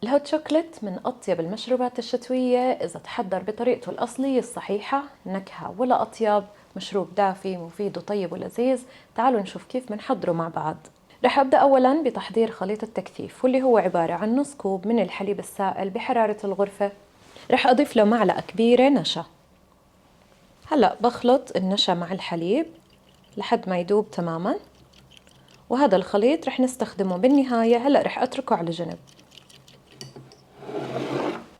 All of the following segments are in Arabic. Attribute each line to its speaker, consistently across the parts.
Speaker 1: الهوت شوكليت من أطيب المشروبات الشتوية إذا تحضر بطريقته الأصلية الصحيحة، نكهة ولا أطيب، مشروب دافي مفيد وطيب ولذيذ. تعالوا نشوف كيف بنحضره مع بعض. رح أبدأ أولاً بتحضير خليط التكثيف، واللي هو عبارة عن نص كوب من الحليب السائل بحرارة الغرفة. رح أضيف له معلقة كبيرة نشا. هلأ بخلط النشا مع الحليب لحد ما يدوب تماماً، وهذا الخليط رح نستخدمه بالنهاية. هلأ رح أتركه على جنب.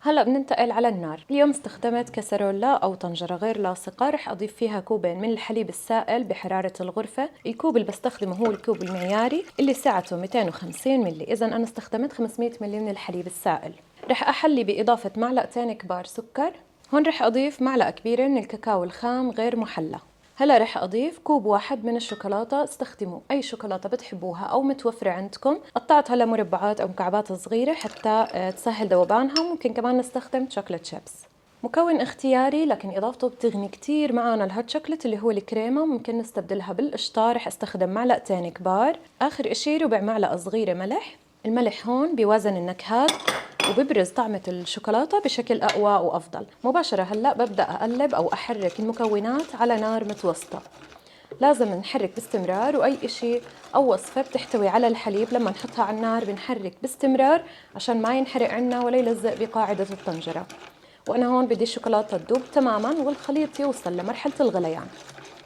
Speaker 1: هلأ بننتقل على النار. اليوم استخدمت كسرولة أو طنجرة غير لاصقة، رح أضيف فيها كوبين من الحليب السائل بحرارة الغرفة. الكوب اللي بستخدمه هو الكوب المعياري اللي سعته 250 ملي، إذا أنا استخدمت 500 ملي من الحليب السائل. رح أحلي بإضافة معلقتين كبار سكر. هون رح أضيف معلقة كبيرة من الكاكاو الخام غير محلى. هلا رح أضيف كوب واحد من الشوكولاتة. استخدموا أي شوكولاتة بتحبوها أو متوفرة عندكم، قطعتها لمربعات أو مكعبات صغيرة حتى تسهل ذوبانها. ممكن كمان نستخدم شوكولاتة شيبس. مكون اختياري لكن إضافته بتغني كتير معنا الهوت شوكولات اللي هو الكريمة. ممكن نستبدلها بالقشطة. رح استخدم معلقتين كبار. آخر إشي ربع معلقة صغيرة ملح. الملح هون بيوازن النكهات وببرز طعمة الشوكولاتة بشكل أقوى وأفضل. مباشرة هلأ ببدأ أقلب أو أحرك المكونات على نار متوسطة. لازم نحرك باستمرار، وأي إشي أو وصفة بتحتوي على الحليب لما نحطها على النار بنحرك باستمرار عشان ما ينحرق عنا ولا يلزق بقاعدة الطنجرة. وأنا هون بدي الشوكولاتة تذوب تماماً والخليط يوصل لمرحلة الغليان.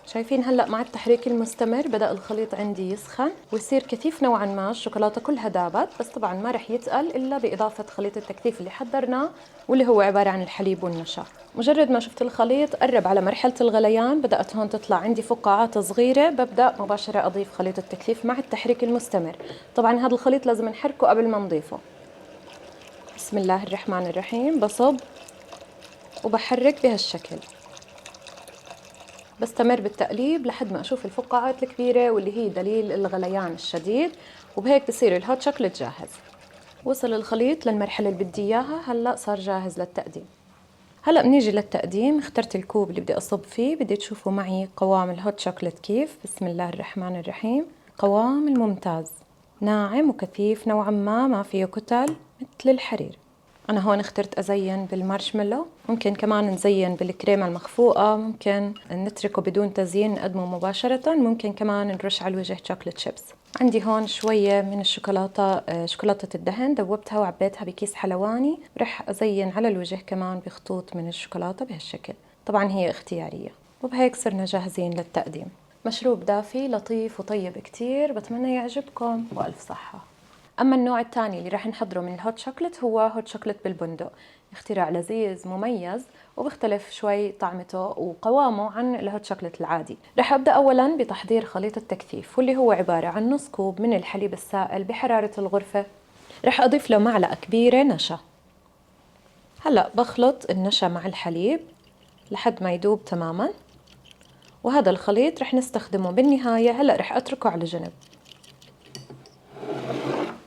Speaker 1: شايفين هلأ مع التحريك المستمر بدأ الخليط عندي يسخن ويصير كثيف نوعاً ما. الشوكولاتة كلها دابت، بس طبعاً ما رح يتقل إلا بإضافة خليط التكثيف اللي حضرناه واللي هو عبارة عن الحليب والنشا. مجرد ما شفت الخليط قرب على مرحلة الغليان، بدأت هون تطلع عندي فقاعات صغيرة. ببدأ مباشرة أضيف خليط التكثيف مع التحريك المستمر. طبعاً هذا الخليط لازم نحركه قبل ما نضيفه. بسم الله الرحمن الرحيم. بصب وبحرك بهالشكل. بستمر بالتقليب لحد ما أشوف الفقاعات الكبيرة واللي هي دليل الغليان الشديد، وبهيك بصير الهوت شوكليت جاهز. وصل الخليط للمرحلة اللي بدي إياها. هلأ صار جاهز للتقديم. هلأ بنيجي للتقديم. اخترت الكوب اللي بدي أصب فيه. بدي تشوفوا معي قوام الهوت شوكليت كيف. بسم الله الرحمن الرحيم. قوام الممتاز، ناعم وكثيف نوعا ما فيه كتل مثل الحرير. أنا هون اخترت أزين بالمارشميلو. ممكن كمان نزين بالكريمة المخفوقة. ممكن نتركه بدون تزيين نقدمه مباشرة. ممكن كمان نرش على الوجه شوكولاتة شيبس. عندي هون شوية من الشوكولاتة، شوكولاتة الدهن، ذوبتها وعبيتها بكيس حلواني. رح أزين على الوجه كمان بخطوط من الشوكولاتة بهالشكل. طبعا هي اختيارية. وبهيك صرنا جاهزين للتقديم. مشروب دافي لطيف وطيب كتير، بتمنى يعجبكم وألف صحة. أما النوع الثاني اللي راح نحضره من الهوت شوكليت هو هوت شوكليت بالبندق. اختراع لذيذ مميز وبيختلف شوي طعمته وقوامه عن الهوت شوكليت العادي. راح أبدأ أولاً بتحضير خليط التكثيف، واللي هو عبارة عن نص كوب من الحليب السائل بحرارة الغرفة. راح أضيف له معلقة كبيرة نشا. هلأ بخلط النشا مع الحليب لحد ما يدوب تماماً، وهذا الخليط رح نستخدمه بالنهاية. هلأ رح أتركه على جنب.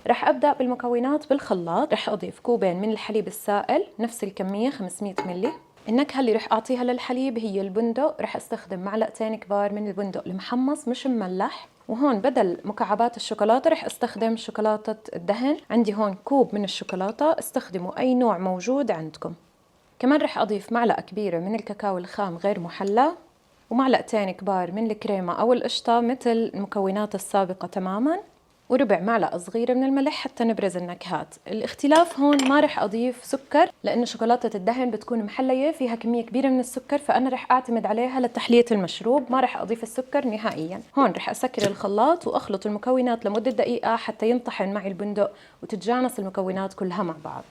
Speaker 1: رح أبدأ بالمكونات بالخلاط. رح أضيف كوبين من الحليب السائل نفس الكمية 500 ملي. النكهة اللي رح أعطيها للحليب هي البندق. رح أستخدم معلقتين كبار من البندق المحمص مش مملح. وهون بدل مكعبات الشوكولاتة رح أستخدم شوكولاتة الدهن. عندي هون كوب من الشوكولاتة، استخدموا أي نوع موجود عندكم. كمان رح أضيف معلقة كبيرة من الكاكاو الخام غير محلى، ومعلقتين كبار من الكريمة أو القشطة مثل المكونات السابقة تماماً، وربع معلقة صغيرة من الملح حتى نبرز النكهات. الاختلاف هون ما رح أضيف سكر لأن شوكولاتة الدهن بتكون محلية فيها كمية كبيرة من السكر، فأنا رح أعتمد عليها لتحلية المشروب. ما رح أضيف السكر نهائياً. هون رح أسكر الخلاط وأخلط المكونات لمدة دقيقة حتى ينطحن معي البندق وتتجانس المكونات كلها مع بعض.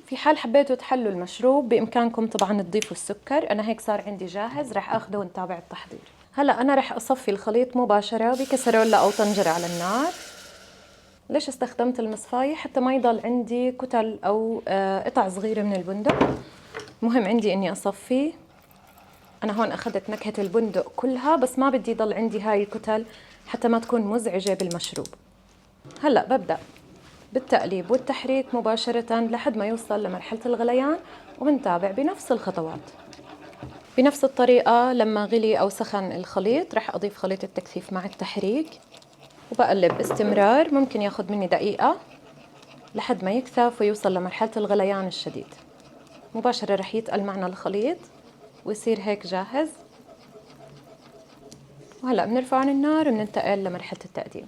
Speaker 1: في حال حبيتوا تحلوا المشروب بإمكانكم طبعاً تضيفوا السكر. أنا هيك صار عندي جاهز، رح أخده ونتابع التحضير. هلأ أنا رح أصفي الخليط مباشرة بكسرولة أو طنجرة على النار. ليش استخدمت المصفاية؟ حتى ما يضل عندي كتل أو قطع صغيرة من البندق. مهم عندي إني أصفي. أنا هون أخذت نكهة البندق كلها، بس ما بدي يضل عندي هاي الكتل حتى ما تكون مزعجة بالمشروب. هلأ ببدأ بالتقليب والتحريك مباشرة لحد ما يوصل لمرحلة الغليان، وبنتابع بنفس الخطوات. بنفس الطريقة لما غلي أو سخن الخليط رح أضيف خليط التكثيف مع التحريك وبقلب باستمرار. ممكن ياخد مني دقيقة لحد ما يكثف ويوصل لمرحلة الغليان الشديد. مباشرة رح يتقل معنا الخليط ويصير هيك جاهز. وهلأ بنرفعه عن النار وبننتقل لمرحلة التقديم.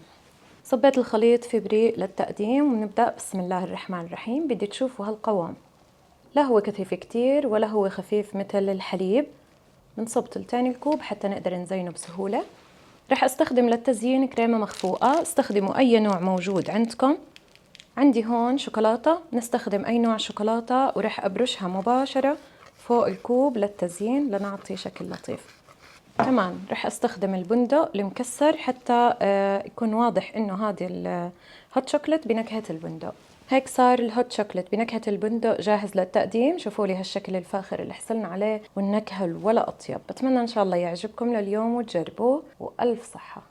Speaker 1: صبيت الخليط في بريق للتقديم ونبدأ. بسم الله الرحمن الرحيم. بدي تشوفوا هالقوام، لا هو كثيف كتير ولا هو خفيف مثل الحليب. بنصب تلتين الكوب حتى نقدر نزينه بسهولة. رح استخدم للتزيين كريمة مخفوقة، استخدموا أي نوع موجود عندكم. عندي هون شوكولاتة، نستخدم أي نوع شوكولاتة ورح أبرشها مباشرة فوق الكوب للتزيين لنعطي شكل لطيف. كمان رح استخدم البندق المكسر حتى يكون واضح انه هذه الهوت شوكليت بنكهة البندق. هيك صار الهوت شوكليت بنكهة البندق جاهز للتقديم. شوفوا لي هالشكل الفاخر اللي حصلنا عليه والنكهة ولا أطيب. بتمنى إن شاء الله يعجبكم لليوم وتجربوه، وألف صحة.